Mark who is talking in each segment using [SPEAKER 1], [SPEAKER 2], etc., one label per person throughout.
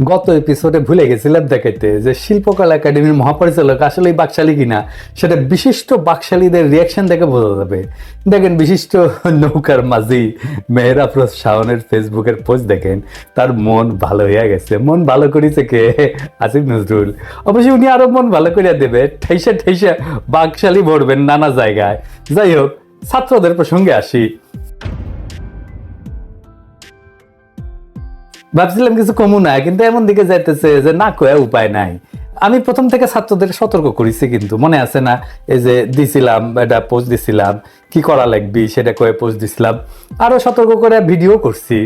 [SPEAKER 1] গত এপিসোডে ভুলে গেছিলাম দেখাইতে যে শিল্পকলা একাডেমির মহাপরিচালক আসলে বাকশালী কিনা সেটা বিশিষ্ট বাকশালীদের রিয়াকশন দেখে বোঝা যাবে। দেখেন বিশিষ্ট নৌকার মাঝি মেহের আফরোজ শাওনের ফেসবুকের পোস্ট দেখেন, তার মন ভালো হয়ে গেছে। মন ভালো করেছে কে? আসিফ নজরুল। অবশ্যই উনি আরো মন ভালো করে দেবে, ঠেসা ঠেসা বাকশালী ভরবেন নানা জায়গায়। যাই হোক, ছাত্রদের প্রসঙ্গে আসি। ভাবছিলাম কিছু কমু না, কিন্তু এমন দিকে যাইতেছে যে না কয়ে উপায় নাই। আমি প্রথম থেকে ছাত্রদের সতর্ক করেছি, কিন্তু মনে আছে না, এই যে দিছিলাম এটা পোস্ট দিছিলাম, কি করা লাগবি সেটা কয়ে পোস্ট দিছিলাম, আরো সতর্ক করে ভিডিও করছি।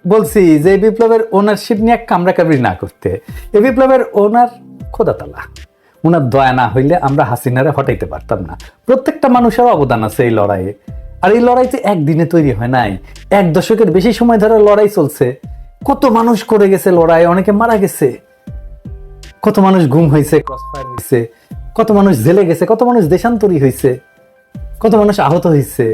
[SPEAKER 1] বলছি যে এই বিপ্লবের ওনারশিপ নিয়ে কামড়াকামড়ি না করতে। এই বিপ্লবের ওনার খোদাতালা, ওনার দয়া না হইলে আমরা হাসিনারে হটাইতে পারতাম না। প্রত্যেকটা মানুষের অবদান আছে এই লড়াইয়ে। আর এই লড়াই তো একদিনে তৈরি হয় নাই, এক দশকের বেশি সময় ধরে লড়াই চলছে। কত মানুষ করে গেছে লড়াই, অনেকে মারা গেছে, কত মানুষ গুম হয়েছে, ক্রসফায়ার হয়েছে, কত মানুষ জেলে গেছে, কত মানুষ দেশান্তরী হয়েছে, কত মানুষ আহত হয়েছে।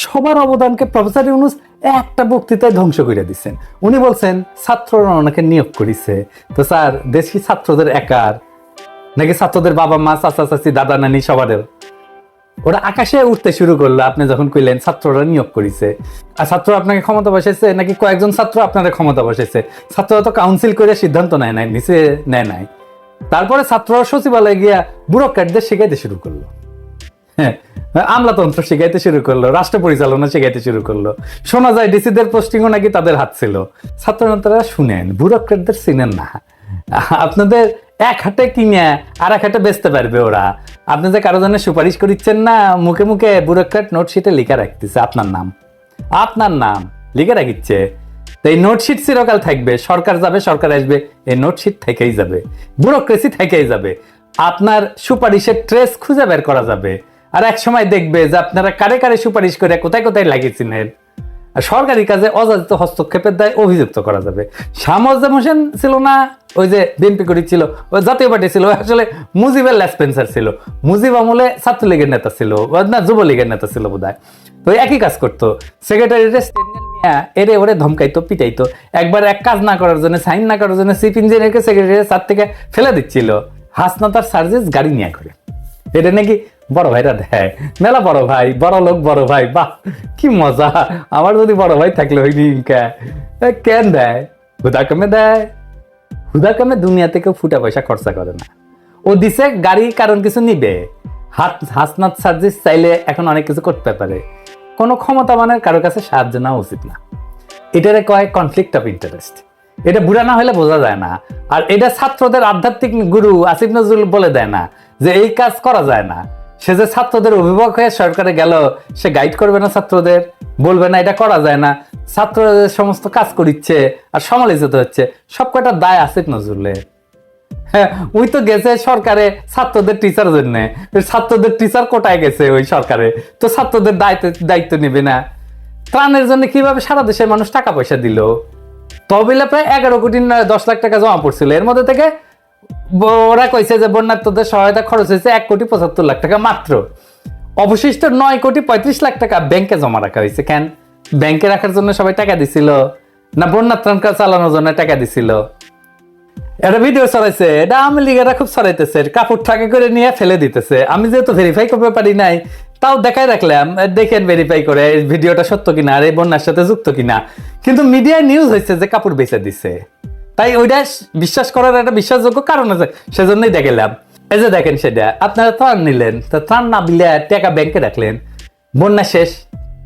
[SPEAKER 1] সবার অবদানকে প্রফেসর ইউনূস একটা বক্তৃতায় ধ্বংস করে দিচ্ছেন। উনি বলছেন ছাত্ররা ওনাকে নিয়োগ করেছে। তো স্যার, দেশ কি ছাত্রদের একার, নাকি ছাত্রদের বাবা মা চাচা চাচি দাদা নানি সবারও? ওরা আকাশে উঠতে শুরু করলো আপনি যখন কইলেন ছাত্ররা নিয়োগ করেছে। আর ছাত্র আপনাকে ক্ষমতা বসাইছে, নাকি কয়েকজন ছাত্র আপনারা ক্ষমতা বসাইছে? ছাত্ররা তো কাউন্সিল করে সিদ্ধান্ত নেয় নাই, নিচে নেয় নাই। তারপরে ছাত্ররা সচিবালয়ে গিয়া ব্যুরোক্র্যাটদের শিখাইতে শুরু করলো। হ্যাঁ, আমলাতন্ত্র শিখাইতে শুরু করলো, রাষ্ট্র পরিচালনা শিখাইতে শুরু করলো। শোনা যায় ডিসিদের পোস্টিংও নাকি তাদের হাত ছিল। ছাত্র নেতারা শুনেন, ব্যুরোক্র্যাটদের চিনেন না। আপনাদের এক হাতে কিনে আর এক হাতে বেচতে পারবে ওরা। আপনি যে কারো জন্য সুপারিশ করিচ্ছেন না, মুখে মুখে ব্যুরোক্র্যাট নোটশিটে লিখে রাখতেছে আপনার নাম, আপনার নাম লিখে রাখিচ্ছে। তো এই নোটশিট চিরকাল থাকবে, সরকার যাবে সরকার আসবে, এই নোটশিট থেকেই যাবে, ব্যুরোক্রেসি থেকেই যাবে। আপনার সুপারিশের ট্রেস খুঁজে বের করা যাবে। আর এক সময় দেখবে যে আপনারা কারে কারে সুপারিশ করে কোথায় কোথায় লাগিয়েছিলেন। আর সরকারি কাজে অযাচিত হস্তক্ষেপের দায় অভিযুক্ত করা যাবে। শাহ মোয়াজ্জেম হোসেন ছিল না, ওই যে বিএনপি করেছিল, ওই জাতীয় পার্টি ছিল, আসলে মুজিবের ল্যাসপেন্সার ছিল। মুজিব আমলে ছাত্রলীগের নেতা ছিল, না যুবলীগের নেতা ছিল বোধহয়। তো একই কাজ করতো, সেক্রেটারিতে স্টেটমেন্ট নিয়ে এরে ওরে ধমকাইতো, পিটাইতো। একবার এক কাজ না করার জন্য, সাইন না করার জন্য চিফ ইঞ্জিনিয়ারকে সেক্রেটারি ছাদ থেকে ফেলে দিচ্ছিল। হাসনা তার সার্ভিস গাড়ি নিয়ে করে। এটা নাকি বড় ভাইরা দেয়, মেলা বড় ভাই, বড় লোক বড় ভাই, বাহ কি মজা। আমার যদি বড় ভাই থাকলে হইনি কেন দেয়? হুদা কমে দেয়, হুদা কমে দুনিয়া থেকে ফুটা পয়সা খরচা করে না। ও দিছে গাড়ি, কারণ কিছু নিবে। হাসনাত সার্জিস চাইলে এখন অনেক কিছু করতে পারে। কোনো ক্ষমতাবানের কারো কাছে সাহায্য নেওয়া উচিত না। এটারে কয় কনফ্লিক্ট অফ ইন্টারেস্ট। এটা বুড়া না হলে বোঝা যায় না। আর এটা ছাত্রদের আধ্যাত্মিক গুরু আসিফ নজরুল বলে দেয় না যে এই কাজ করা যায় না। সে যে ছাত্রদের অভিভাবক হয়ে সরকারে গেল, সে গাইড করবে না ছাত্রদের, বলবে না এটা করা যায় না। ছাত্রদের সমস্ত কাজ করিচ্ছে আর সমালোচিত হচ্ছে, সব কটা দায় আসিফ নজরুলের। হ্যাঁ, ওই তো গেছে সরকারে ছাত্রদের টিচার জন্য, ছাত্রদের টিচার কোটায় গেছে ওই সরকারে, তো ছাত্রদের দায়িত্ব নেবে না? ত্রাণের জন্য কিভাবে সারা দেশের মানুষ টাকা পয়সা দিল? তহবিলে প্রায় 11 কোটি 10 লাখ টাকা জমা পড়ছিল। এর মধ্যে থেকে ওরা কইছে যে বন্যার্থদের সহায়তা খরচ হয়েছে 1,75 লাখ টাকা মাত্র। অবশিষ্ট 9,35 লাখ টাকা ব্যাংকে জমা রাখা হয়েছে। কেন? ব্যাংকে রাখার জন্য সবাই টাকা দিছিল, না বন্যা ত্রাণ চালানোর জন্য টাকা দিছিল? এটা ভিডিও ছড়াইছে, এটা আওয়ামী লীগেরা খুব ছড়াইতেছে, কাপড় টাকা করে নিয়ে ফেলে দিতেছে। আমি যেহেতু ভেরিফাই করতে পারি নাই, তাও দেখাই রাখলাম, দেখেন ভেরিফাই করে এই ভিডিওটা সত্য কিনা আর এই বন্যার সাথে যুক্ত কিনা। কিন্তু মিডিয়ায় নিউজ হয়েছে যে কাপড় বেচে দিছে, তাই ওইটা বিশ্বাস করার একটা বিশ্বাসযোগ্য কারণ আছে, সেজন্যই দেখালাম। এই যে দেখেন, সেটা আপনারা ত্রাণ নিলেন, তো ত্রাণ না দিলে টাকা ব্যাংকে রাখলেন, বন্যা শেষ,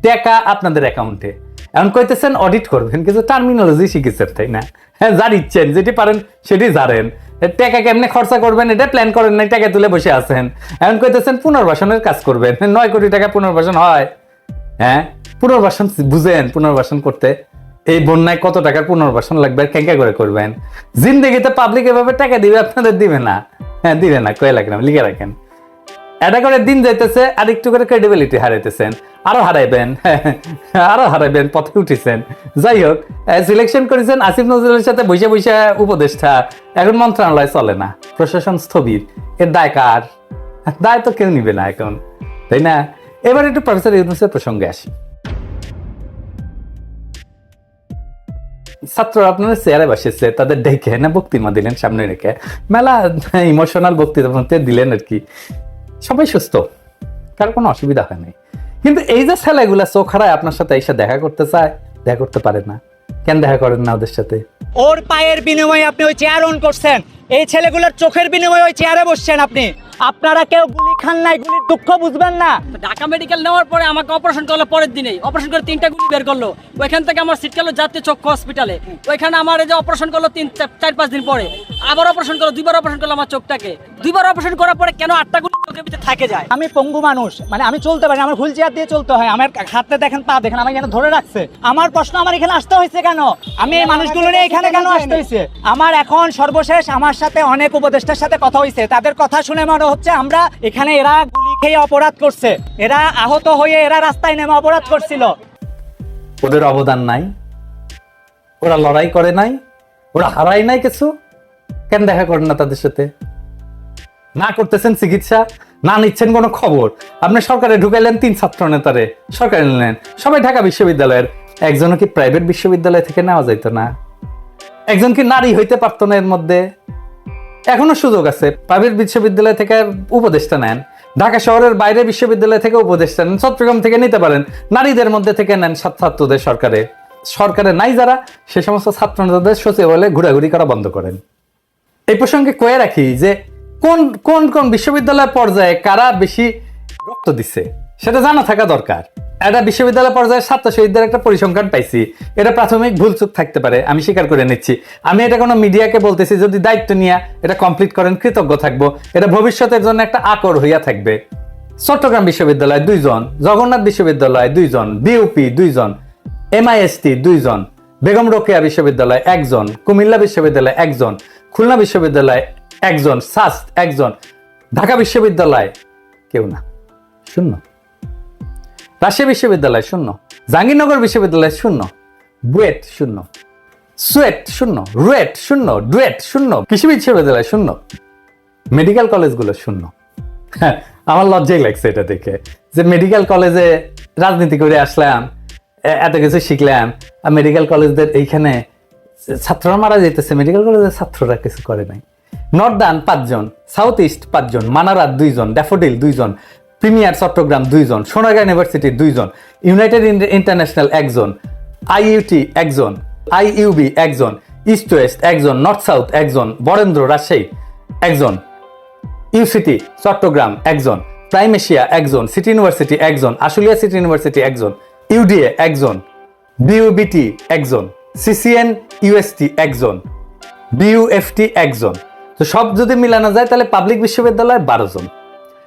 [SPEAKER 1] টাকা আপনাদের অ্যাকাউন্টে। এখন কইতেছেন অডিট করবেন, কিছু টার্মিনোলজি শিখেছেন তাই না? হ্যাঁ, জানিচ্ছেন, যেটি পারেন সেটি জানেন। টাকা কেমনে খরচা করবেন এটা প্ল্যান করেন নাই, টাকা তুলে বসে আছেন। এখন কইতেছেন পুনর্বাসনের কাজ করবেন। 9 কোটি টাকা পুনর্বাসন হয়? হ্যাঁ, পুনর্বাসন বুঝেন? পুনর্বাসন করতে এই বন্যায় কত টাকার পুনর্বাসন লাগবে, কেঙ্কা করে করবেন? জিন্দেগিতে পাবলিক এভাবে টাকা দিবে, আপনাদের দিবে না। হ্যাঁ, দিবে না, কয়ে রাখলাম, লিখে রাখেন। এটা করে দিন যাইতেছে, আর একটু করে ক্রেডিবিলিটি হারাইতেছেন, আরো হারাইবেন, আরো হারাইবেন, পথে উঠেছেন। যাই হোক, সিলেকশন করেছেন আসিফ নজরুলের সাথে বৈশা বৈশা উপদেষ্টা, এখন মন্ত্রণালয় চলে না, প্রশাসন স্থবির। এর দায় কার? দায় তো কেউ নিবে না এখন, তাই না? এবার একটু প্রফেসর ইউনূসের প্রসঙ্গে আসি। ছাত্ররা আপনার চেয়ারে বসেছে, তাদের ডেকে না বক্তৃতা দিলেন সামনে রেখে, মেলা ইমোশনাল বক্তৃতা দিলেন আর কি, সবাই সুস্থ, কারো কোনো অসুবিধা হয় নাই। কিন্তু এই যে ছেলেগুলা চোখ হারায় আপনার সাথে এসে দেখা করতে চায়, দেখা করতে পারে না, কেন দেখা করেন না ওদের সাথে?
[SPEAKER 2] ওর পায়ের বিনিময়ে আপনি ওই চেয়ার অন করছেন, এই ছেলেগুলোর চোখের বিনিময়ে ওই চেয়ারে বসছেন আপনি। আপনারা কেউ গুলি খান নাই, গুলির দুঃখ বুঝবেন না।
[SPEAKER 3] ঢাকা মেডিকেল নেওয়ার পরে আমাকে অপারেশন করলো, পরের দিনেই অপারেশন করে 3টা গুলি বের করলো। ওইখান থেকে আমার সিট গেল জাতীয় চক্ষু হসপিটালে, ওইখানে আমার এই যে অপারেশন করলো 4-5 দিন পরে, আবার অপারেশন করলো, 2বার অপারেশন করলো আমার চোখটাকে। 2বার অপারেশন করার পরে কেন 8টা গুলি চোখের ভিতরে থাকে যায়?
[SPEAKER 2] আমি পঙ্গু মানুষ, মানে আমি চলতে পারি, আমার হুইল চেয়ার দিয়ে চলতে হয়, আমার হাতে দেখেন পা দেখেন, আমাকে কেন ধরে রাখছে? আমার প্রশ্ন, আমার এখানে আসতে হয়েছে কেন? আমি এই মানুষগুলো নিয়ে এখানে কেন আসতে হয়েছে? আমার এখন সর্বশেষ আমার সাথে অনেক উপদেষ্টার সাথে কথা হয়েছে, তাদের কথা শুনে মনে হচ্ছে আমরা এখানে, এরা গুলি খেয়ে অপরাধ করছে, এরা আহত হয়ে এরা রাস্তায় নেমে অপরাধ করছিল।
[SPEAKER 1] ওদের অবদান নাই, ওরা লড়াই করে নাই, ওরা হারাই নাই কিছু, কেন দেখা করেন না তাদের সাথে? না করতেছেন চিকিৎসা, না নিচ্ছেন কোনো খবর। আপনি সরকারে ঢুকাইলেন 3 ছাত্র নেতারে, সরকারে নিলেন, সবাই ঢাকা বিশ্ববিদ্যালয়ের। একজনও কি প্রাইভেট বিশ্ববিদ্যালয় থেকে নেওয়া যাইত না? একজন কি নারী হইতে পারতো না? এর মধ্যে এখনো সুযোগ আছে, প্রাইভেট বিশ্ববিদ্যালয় থেকে উপদেষ্টা নেন, ঢাকা শহরের বাইরে বিশ্ববিদ্যালয় থেকে উপদেষ্টা নেন, চট্টগ্রাম থেকে নিতে পারেন, নারীদের মধ্যে থেকে নেন ছাত্রদের। সরকারে নাই যারা, সে সমস্ত ছাত্র নেতাদের সচিবালয়ে ঘোরাঘুরি করা বন্ধ করেন। এই প্রসঙ্গে কয়ে রাখি যে কোন কোন কোন বিশ্ববিদ্যালয় পর্যায়ে কারা বেশি রক্ত দিচ্ছে সেটা জানা থাকা দরকার। একটা বিশ্ববিদ্যালয় পর্যায়ে ছাত্র শহীদদের একটা পরিসংখ্যান পাইছি, এটা প্রাথমিক ভুলচুক থাকতে পারে, আমি স্বীকার করে নিচ্ছি। আমি এটা কোনো মিডিয়াকে বলতেছি, যদি দায়িত্ব নিয়ে এটা কমপ্লিট করেন কৃতজ্ঞ থাকবো, এটা ভবিষ্যতের জন্য একটা আকর হইয়া থাকবে। চট্টগ্রাম বিশ্ববিদ্যালয় 2 জন, জগন্নাথ বিশ্ববিদ্যালয় 2 জন, বিউপি 2 জন, MIST 2 জন, বেগম রোকেয়া বিশ্ববিদ্যালয় 1 জন, কুমিল্লা বিশ্ববিদ্যালয় 1 জন, খুলনা বিশ্ববিদ্যালয় 1 জন, সাস্ট 1 জন, ঢাকা বিশ্ববিদ্যালয় কেউ না, 0। রাজশাহী বিশ্ববিদ্যালয় 0, জাহাঙ্গীরনগর বিশ্ববিদ্যালয় 0, বুয়েট 0, সুয়েট 0, রুয়েট 0, ডুয়েট 0, কৃষি বিশ্ববিদ্যালয় 0, মেডিকেল কলেজগুলো 0। আমার লজ্জাই লাগছে এটা দেখে যে মেডিকেল কলেজে রাজনীতি করে আসলাম, এত কিছু শিখলাম, আর মেডিকেল কলেজদের এইখানে ছাত্ররা মারা যেতেছে, মেডিকেল কলেজের ছাত্ররা কিছু করে নাই। নর্দার্ন 5 জন, সাউথ ইস্ট 5 জন, মানারা 2 জন, ড্যাফোডিল 2 জন, প্রিমিয়ার চট্টগ্রাম 2 জন, সোনারগাঁ ইউনিভার্সিটি 2 জন, ইউনাইটেড ইন্টারন্যাশনাল 1 জন, IUT 1 জন, IUB 1 জন, ইস্ট ওয়েস্ট 1 জন, নর্থ সাউথ 1 জন, বরেন্দ্র রাজশাহী 1 জন, ইউসিটি চট্টগ্রাম 1 জন, প্রাইম এশিয়া 1 জন, সিটি ইউনিভার্সিটি 1 জন, আশুলিয়া সিটি ইউনিভার্সিটি 1 জন, UDA 1 জন, BUBT 1 জন, CCN UST 1 জন, BUFT 1 জন। তো সব যদি মিলানো যায় তাহলে পাবলিক বিশ্ববিদ্যালয় 12 জন,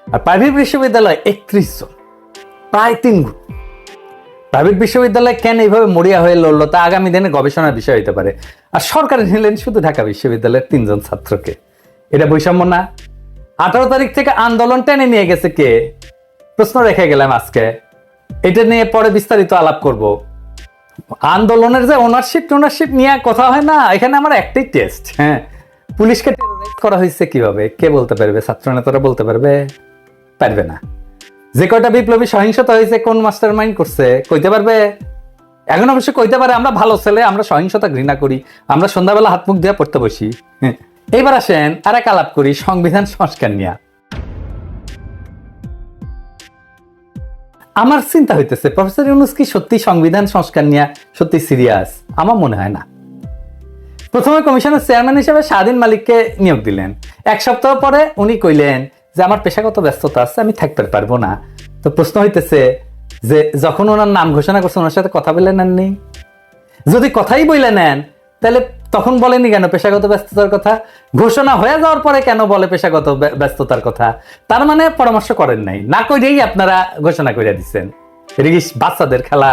[SPEAKER 1] আর প্রাইভেট বিশ্ববিদ্যালয় 31 জন, প্রায় 3 গুণ। প্রাইভেট বিশ্ববিদ্যালয় কেন এইভাবে মরিয়া হয়ে লড়লো তা আগামী দিনে গবেষণার বিষয় হতে পারে। আর সরকারে নিলেন শুধু ঢাকা বিশ্ববিদ্যালয়ের 3 জন ছাত্রকে, এটা বৈষম্য না? 18 তারিখ থেকে আন্দোলন টেনে নিয়ে গেছে কে? প্রশ্ন রেখে গেলাম আজকে, এটা নিয়ে পরে বিস্তারিত আলাপ করব। আন্দোলনের যে ওনারশিপ নিয়ে কথা হয় না, এখানে আমার একটাই টেস্ট, হ্যাঁ, পুলিশকে টেরোরাইজ করা হয়েছে কিভাবে কে বলতে পারবে? ছাত্র নেতারা বলতে পারবে? পারবে না। যে কয়টা বিপ্লবী সহিংসতা হয়েছে কোন মাস্টার মাইন্ড করছে কইতে পারবে? এখন অবশ্য কইতে পারে আমরা ভালো ছেলে, আমরা সহিংসতা ঘৃণা করি, আমরা সন্ধ্যাবেলা হাত মুখ দিয়ে পড়তে বসি। এইবার আসেন আর এক আলাপ করি সংবিধান সংস্কার নিয়ে। আমার চিন্তা হইতেছে প্রফেসর ইউনূস কি সত্যি সংবিধান সংস্কার নিয়ে সত্যি সিরিয়াস? আমার মনে হয় না। প্রথমে কমিশনের চেয়ারম্যান হিসেবে শাহদিন মালিককে নিয়োগ দিলেন, 1 সপ্তাহ পরে উনি কইলেন যে আমার পেশাগত ব্যস্ততা আছে, আমি থাকতে পারবো না। তো প্রশ্ন হইতেছে যে যখন ওনার নাম ঘোষণা করছে ওনার সাথে কথা বলে নেননি? যদি কথাই বলে নেন তাহলে তখন বলেনি কেন পেশাগত ব্যস্ততার কথা? ঘোষণা হয়ে যাওয়ার পরে কেন বলে পেশাগত ব্যস্ততার কথা? তার মানে পরামর্শ করেন নাই, না কইরেই আপনারা ঘোষণা করে দিচ্ছেন। এটা কি বাচ্চাদের খেলা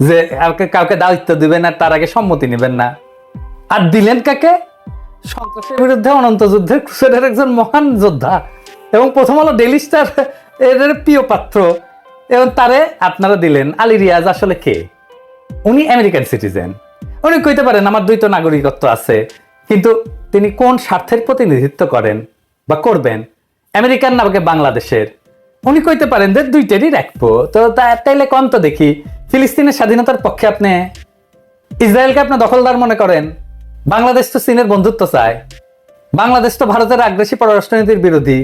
[SPEAKER 1] যে কাউকে দায়িত্ব দিবেন আর তার আগে সম্মতি নেবেন না? আর দিলেন কাকে? সন্ত্রাসের বিরুদ্ধে অনন্ত যুদ্ধের ক্রুসেডের একজন মহান যোদ্ধা এবং প্রথম আলো ডেইলি স্টার এর প্রিয় পাত্র, এবং তারে আপনারা দিলেন। আলী রিয়াজ আসলে কে? উনি আমেরিকান সিটিজেন, উনি কইতে পারেন আমার দ্বৈত নাগরিকত্ব আছে, কিন্তু তিনি কোন স্বার্থের প্রতিনিধিত্ব করেন বা করবেন, আমেরিকান না বাংলাদেশের? উনি কইতে পারেন যে দুইটারই রাখবো। তো তাইলে কম তো দেখি ফিলিস্তিনের স্বাধীনতার পক্ষে আপনি ইসরায়েলকে আপনি দখলদার মনে করেন? বাংলাদেশ তো চীনের বন্ধুত্ব চায়, বাংলাদেশ তো ভারতের আগ্রাসী পররাষ্ট্রনীতির বিরোধী।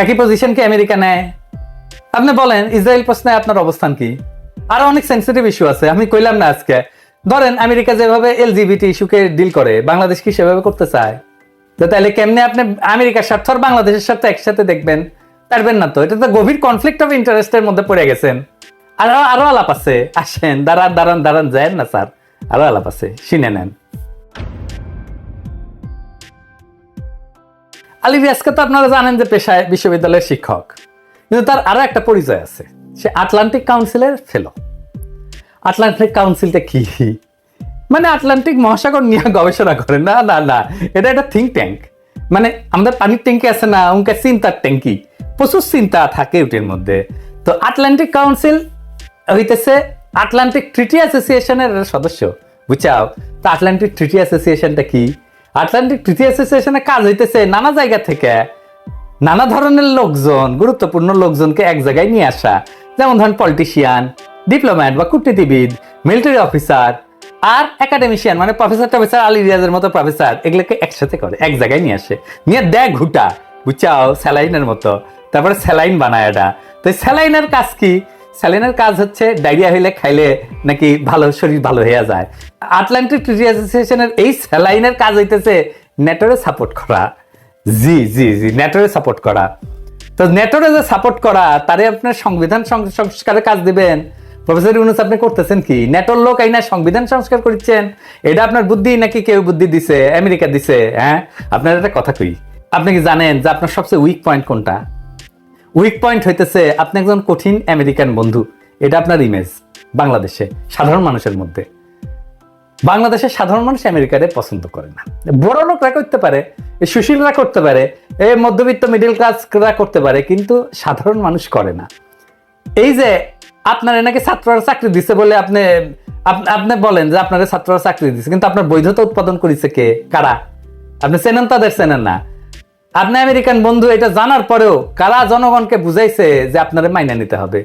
[SPEAKER 1] একই পজিশন কি আমেরিকা নেয়? আপনি বলেন ইসরায়েল প্রশ্নে আপনার অবস্থান কি? আরো অনেক সেন্সিটিভ ইস্যু আছে, আমি কইলাম না আজকে। ধরেন আমেরিকা যেভাবে এলজিবিটি ইস্যুকে ডিল করে, বাংলাদেশ কি সেভাবে করতে চায়? তো তাহলে কেমনে আপনি আমেরিকার স্বার্থ আর বাংলাদেশের স্বার্থ একসাথে দেখবেন? পারবেন না তো। এটা তো গভীর কনফ্লিক্ট অফ ইন্টারেস্টের মধ্যে পড়ে গেছেন। আরো আলাপ আছে, আসেন, দাঁড়ান যায় না স্যার, আরো আলাপ আছে, শুনে নেন। আলী রিয়াজকে তো আপনারা জানেন যে পেশায় বিশ্ববিদ্যালয়ের শিক্ষক, কিন্তু তার আরো একটা পরিচয় আছে, সে আটলান্টিক কাউন্সিলের ফেলো। আটলান্টিক কাউন্সিলটা কি? মানে আটলান্টিক মহাসাগর নিয়ে গবেষণা করে। না না না, এটা একটা থিঙ্ক ট্যাঙ্ক। মানে আমাদের পানির ট্যাঙ্কি আছে না, উনকে চিন্তার ট্যাঙ্কি, প্রচুর চিন্তা থাকে ওটির মধ্যে। তো আটলান্টিক কাউন্সিল হইতেছে আটলান্টিক ট্রিটি অ্যাসোসিয়েশনের সদস্য, বুঝছাও? তো আটলান্টিক ট্রিটি অ্যাসোসিয়েশনটা কি? আটলান্টিক ট্রিটি অ্যাসোসিয়েশনের কাজ হইতেছে নানা জায়গা থেকে নানা ধরনের লোকজন, গুরুত্বপূর্ণ লোকজনকে এক জায়গায় নিয়ে আসা। যেমন ধরেন পলিটিশিয়ান, ডিপ্লোম্যাট বা কূটনীতিবিদ, মিলিটারি অফিসার আর একাডেমিশিয়ান, মানে প্রফেসর টফেসর, আলী রিয়াজের মতো প্রফেসর, এগুলোকে একসাথে করে এক জায়গায় নিয়ে আসে, নিয়ে দেয় ঘুটা, বুঝছাও, স্যালাইনের মতো। তারপরে স্যালাইন বানায় এটা। তো স্যালাইনের কাজ কি? স্যালাইনের কাজ হচ্ছে ডায়রিয়া হইলে খাইলে নাকি ভালো, শরীর ভালো হয়ে যায়। আটলান্টিক ট্রিটি অ্যাসোসিয়েশনের এই স্যালাইনের কাজ হইতেছে নেটোরে সাপোর্ট করা। জি জি জি, নেটোরে সাপোর্ট করা। তো নেটোরে যে সাপোর্ট করা, তারে আপনার সংবিধান সংস্কারের কাজ দিবেন। প্রফেসর ইউনূস আপনি করতেছেন কি? নেটোর লোক আইনা সংবিধান সংস্কার করছেন? এটা আপনার বুদ্ধি নাকি কেউ বুদ্ধি দিছে? আমেরিকা দিছে? হ্যাঁ, আপনার একটা কথা কই, আপনি কি জানেন যে আপনার সবচেয়ে উইক পয়েন্ট কোনটা? উইক পয়েন্ট হইতেছে আপনি একজন কঠিন আমেরিকান বন্ধু। এটা আপনার ইমেজ বাংলাদেশে সাধারণ মানুষের মধ্যে। বাংলাদেশের সাধারণ মানুষ আমেরিকারে পছন্দ করে না। বড় লোকরা করতে পারে, সুশীলরা করতে পারে, এই মধ্যবিত্ত মিডল ক্লাসরা করতে পারে, কিন্তু সাধারণ মানুষ করে না। এই যে আপনার নাকি ছাত্ররা চাকরি দিচ্ছে বলে আপনি আপনি বলেন যে আপনার ছাত্ররা চাকরি দিচ্ছে, কিন্তু আপনার বৈধতা উৎপাদন করেছে কে? কারা? আপনি চেনেন? তাদের চেনেন না। আপনি আমেরিকান বন্ধু এটা জানার পরেও কারা জনগণকে বুঝাইছে যে আপনারা মাইনা নিতে হবে?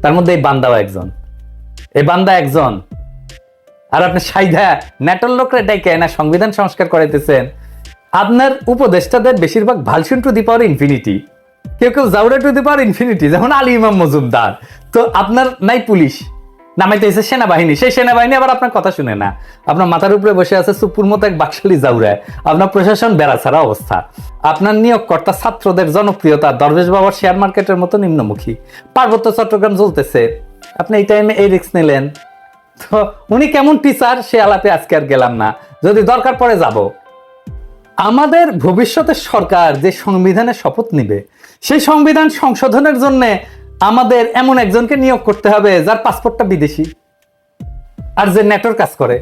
[SPEAKER 1] তার মধ্যে এই বান্দাও একজন, এই বান্দা একজন। আর আপনি সাইধা নেটোর লোকরা ডাইকে না সংবিধান সংস্কার করাইতেছেন। আপনার উপদেষ্টাদের বেশিরভাগ ভালসুন টু দি পাওয়ার ইনফিনিটি, কেউ কেউ জাউরা টু দি পাওয়ার ইনফিনিটি, যেমন আলী ইমাম মজুমদার। তো আপনার নাই পুলিশ, নামাইতে হয়েছে সেনাবাহিনী, সেই সেনাবাহিনী আবার আপনার কথা শুনে না। আপনার মাথার উপরে বসে আছে সুপুর মতো এক বাকশালী জাউরায়। আপনার প্রশাসন বেড়া ছাড়া অবস্থা। আপনার নিয়োগকর্তা ছাত্রদের জনপ্রিয়তা দরবেশ বাবার শেয়ার মার্কেটের মতো নিম্নমুখী। পার্বত্য চট্টগ্রাম জ্বলতেছে, আপনি এই টাইমে এই রিস্ক নিলেন। তো উনি কেমন টিচার সে আলাপে আজকে আর গেলাম না, যদি দরকার পড়ে যাব। আমাদের ভবিষ্যতের সরকার যে সংবিধানের শপথ নিবে, সেই সংবিধান সংশোধনের জন্য আমাদের এমন একজনকে নিয়োগ করতে হবে যার পাসপোর্টটা বিদেশি আর যে নেটোর কাজ করে।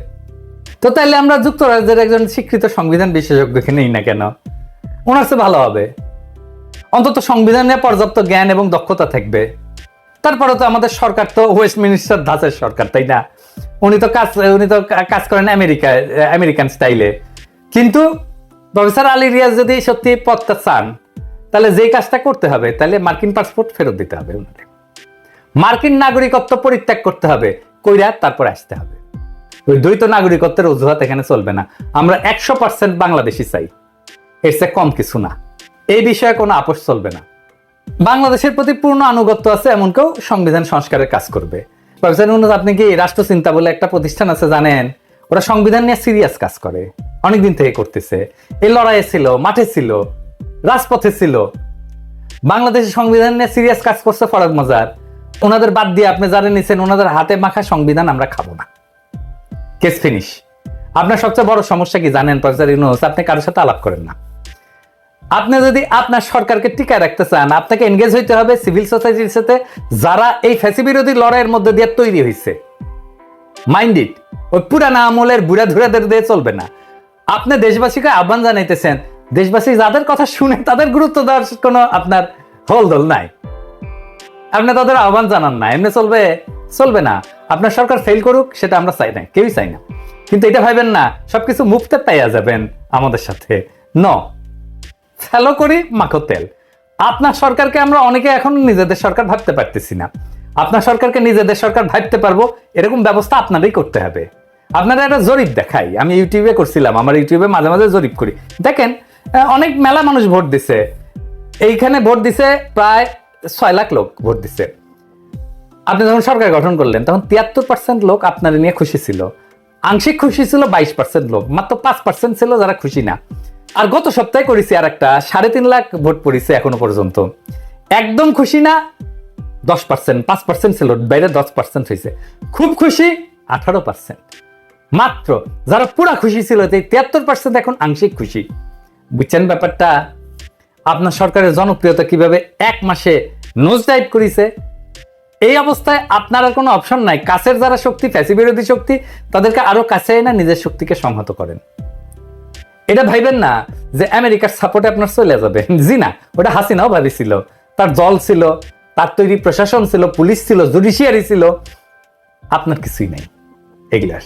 [SPEAKER 1] তো তাইলে আমরা যুক্তরাজ্যের একজন স্বীকৃত সংবিধান বিশেষজ্ঞকে নেই না কেন? ওনার চেয়ে ভালো হবে। অন্তত সংবিধান নিয়ে পর্যাপ্ত জ্ঞান এবং দক্ষতা থাকবে। তারপরে তো আমাদের সরকার তো ওয়েস্টমিনিস্টার ধাঁচের সরকার, তাই না? উনি তো কাজ করেন আমেরিকান স্টাইলে। কিন্তু প্রফেসর আলী রিয়াজ যদি সত্যি পদটা চান, তাহলে যে কাজটা করতে হবে, তাহলে মার্কিন পাসপোর্ট ফেরত দিতে হবে, মার্কিন নাগরিকত্ব পরিত্যাগ করতে হবে, কইরা তারপর আসতে হবে। ওই দ্বৈত নাগরিকত্বের অজুহাত এখানে চলবে না। আমরা 100% বাংলাদেশি চাই, এর চেয়ে কম কিছু না। এই বিষয়ে কোনো আপোষ চলবে না। বাংলাদেশের প্রতি পূর্ণ আনুগত্য আছে এমন কেউ সংবিধান সংস্কারের কাজ করবে। প্রফেসর ইউনূস, আপনি কি রাষ্ট্রচিন্তা বলে একটা প্রতিষ্ঠান আছে জানেন? ওরা সংবিধান নিয়ে সিরিয়াস কাজ করে, অনেকদিন থেকে করতেছে। এই লড়াইয়ে ছিল, মাঠে ছিল, রাজপথে ছিল। বাংলাদেশের সংবিধান নিয়ে সিরিয়াস কাজ করছে ফরাদ মজার। ওনাদের বাদ দিয়ে আপনি যারা নিছেন, ওনাদের হাতে মাখা সংবিধান আমরা খাবো না। Case finish. আপনার সবচেয়ে বড় সমস্যা কি জানেন প্রফেসর ইউনূস? আপনি কারোর সাথে আলাপ করেন না। আপনি যদি আপনার সরকারকে টিকায় রাখতে চান, আপনাকে এনগেজ হইতে হবে সিভিল সোসাইটির সাথে, যারা এই ফ্যাসি বিরোধী লড়াইয়ের মধ্যে দিয়ে তৈরি হয়েছে। Mind it. ওই পুরানা আমলের বুড়া ধুরাদের দিয়ে চলবে না। আপনি দেশবাসীকে আহ্বান জানাইতেছেন, দেশবাসী যাদের কথা শুনে তাদের গুরুত্ব দেওয়ার কোনো আপনার হলদল নাই। আপনি তাদের আহ্বান জানান না, এমনি চলবে না। আপনার সরকার ফেল করুক, সেটা আমরা চাই না, কেউই চাই না। কিন্তু এটা ভাবেন না সবকিছু মুফতে পাইয়া যাবেন আমাদের সাথে। ফেলো করি মাখো তেল। আপনার সরকারকে আমরা অনেকে এখন নিজেদের সরকার ভাবতে পারতেছি না। আপনার সরকারকে নিজেদের সরকার ভাবতে পারবো, এরকম ব্যবস্থা আপনারই করতে হবে। আপনারা একটা জরিপ দেখাই, আমি ইউটিউবে করছিলাম, আমার ইউটিউবে মাঝে মাঝে জরিপ করি। দেখেন অনেক মেলা মানুষ ভোট দিছে, এইখানে ভোট দিছে প্রায় 6 লাখ লোক ভোট দিছে। আপনি যখন সরকার গঠন করলেন তখন 73% লোক আপনার নিয়ে খুশি ছিল, আংশিক খুশি ছিল 22% লোক, মাত্র 5% ছিল যারা খুশি না। আর গত সপ্তাহে করেছি আর একটা 3.5 লাখ ভোট পড়েছে এখনো পর্যন্ত, একদম খুশি না 10%, 5% ছিল, বাইরে 10% হয়েছে, খুব খুশি 18%। মাত্র যারা পুরা খুশি ছিল 73% এখন আংশিক খুশি। বুঝছেন ব্যাপারটা? আপনার সরকারের জনপ্রিয়তা কিভাবে এক মাসে নোজ ডাইভ করেছে। এই অবস্থায় আপনার আর কোনো অপশন নাই, কাছের যারা শক্তি, ফ্যাসি বিরোধী শক্তি, তাদেরকে আরো কাছে না নিজের শক্তিকে সংহত করেন। এটা ভাইবেন না যে আমেরিকার সাপোর্টে আপনার চলে যাবেন, জি না, ওটা হাসিনাও ভাবিছিল, তার দল ছিল, তার তৈরি প্রশাসন ছিল, পুলিশ ছিল, জুডিশিয়ারি ছিল, আপনার কিছুই নাই এগুলার।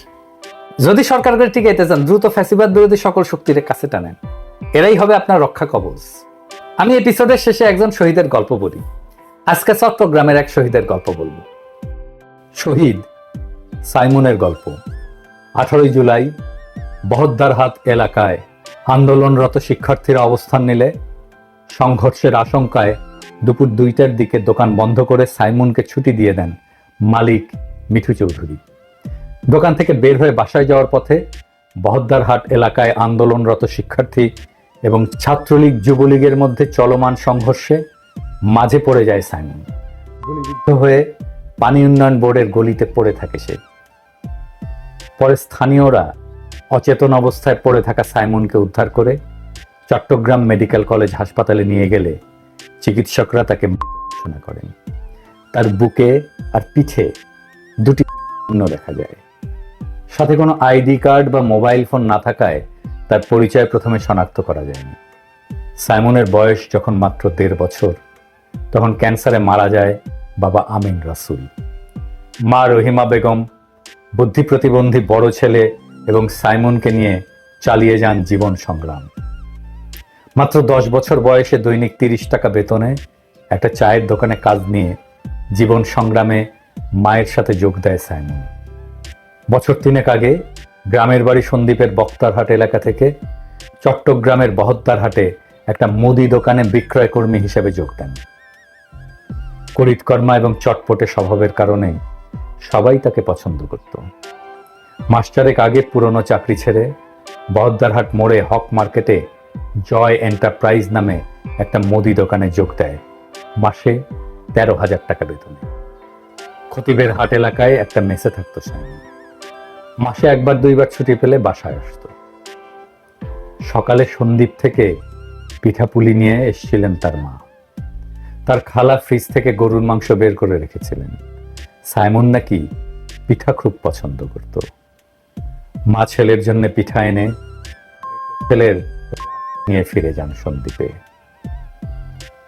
[SPEAKER 1] যদি সরকারকে টিকাইতে চান দ্রুত ফ্যাসিবাদ বিরোধী সকল শক্তির কাছে টানেন, এরাই হবে আপনার রক্ষা কবচ। আমি এপিসোডের শেষে একজন শহীদের গল্প বলি। আজকে চট্টগ্রামের এক শহীদের গল্প বলবো। শহীদ সাইমনের গল্প। 18 জুলাই বহদ্দারহাট এলাকায় আন্দোলনরত শিক্ষার্থীরা অবস্থান নিলে সংঘর্ষের আশঙ্কায় দুপুর 2টার দিকে দোকান বন্ধ করে সাইমনকে ছুটি দিয়ে দেন মালিক মিঠু চৌধুরী। দোকান থেকে বের হয়ে বাসায় যাওয়ার পথে বহদ্দারহাট এলাকায় আন্দোলনরত শিক্ষার্থী এবং ছাত্রলীগ যুবলীগের মধ্যে চলমান সংঘর্ষে মাঝে পড়ে যায় সাইমন। গুলিবিদ্ধ হয়ে পানি উন্নয়ন বোর্ডের গলিতে পড়ে থাকে সে। পরে স্থানীয়রা অচেতন অবস্থায় পড়ে থাকা সাইমনকে উদ্ধার করে চট্টগ্রাম মেডিকেল কলেজ হাসপাতালে নিয়ে গেলে চিকিৎসকরা তাকে মৃত ঘোষণা করেন। তার বুকে আর পিঠে 2টি চিহ্ন দেখা যায়। সাথে কোনো আইডি কার্ড বা মোবাইল ফোন না থাকায় তার পরিচয় প্রথমে শনাক্ত করা যায়নি। সাইমনের বয়স যখন মাত্র 1.5 বছর, তখন ক্যান্সারে মারা যায় বাবা আমিন রাসুল। মা রহিমা বেগম বুদ্ধি প্রতিবন্ধী বড় ছেলে এবং সাইমনকে নিয়ে চালিয়ে যান জীবন সংগ্রাম। মাত্র 10 বছর বয়সে দৈনিক 30 টাকা বেতনে একটা চায়ের দোকানে কাজ নিয়ে জীবন সংগ্রামে মায়ের সাথে যোগ দেয় সাইমন। বছর 3 আগে গ্রামের বাড়ি সন্দ্বীপের বক্তারহাট এলাকা থেকে চট্টগ্রামের বহদ্দারহাটে একটা মুদি দোকানে বিক্রয় কর্মী হিসেবে যোগ দেন। করিতকর্মা এবং চটপটে স্বভাবের কারণে সবাই তাকে পছন্দ করত। মাস 4 আগে পুরনো চাকরি ছেড়ে বহদ্দারহাট মোড়ে হক মার্কেটে জয় এন্টারপ্রাইজ নামে একটা মুদি দোকানে যোগ দেয় মাসে 13,000 টাকা বেতনে। খতিবের হাট এলাকায় একটা মেসে থাকতো সাইমন। মাসে 1-2বার ছুটি পেলে বাসায় আসতো। সকালে সন্দ্বীপ থেকে পিঠাপুলি নিয়ে এসেছিলেন তার মা। তার খালা ফ্রিজ থেকে গরুর মাংস বের করে রেখেছিলেন। সাইমন নাকি পিঠা খুব পছন্দ করত। মা ছেলের জন্য পিঠা এনে ছেলের নিয়ে ফিরে যান সন্দ্বীপে।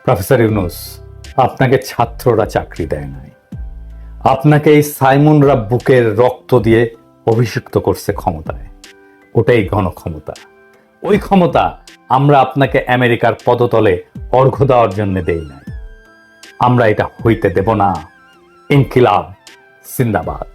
[SPEAKER 1] প্রফেসর ইউনুস, আপনাকে ছাত্ররা চাকরি দেয় নাই, আপনাকে এই সাইমনরা বুকের রক্ত দিয়ে অভিষিক্ত করছে ক্ষমতায়। ওটাই গণক্ষমতা। ওই ক্ষমতা আমরা আপনাকে আমেরিকার পদতলে অর্ঘ্য দেওয়ার জন্য দেই নাই। আমরা এটা হইতে দেব না। ইনকিলাব জিন্দাবাদ।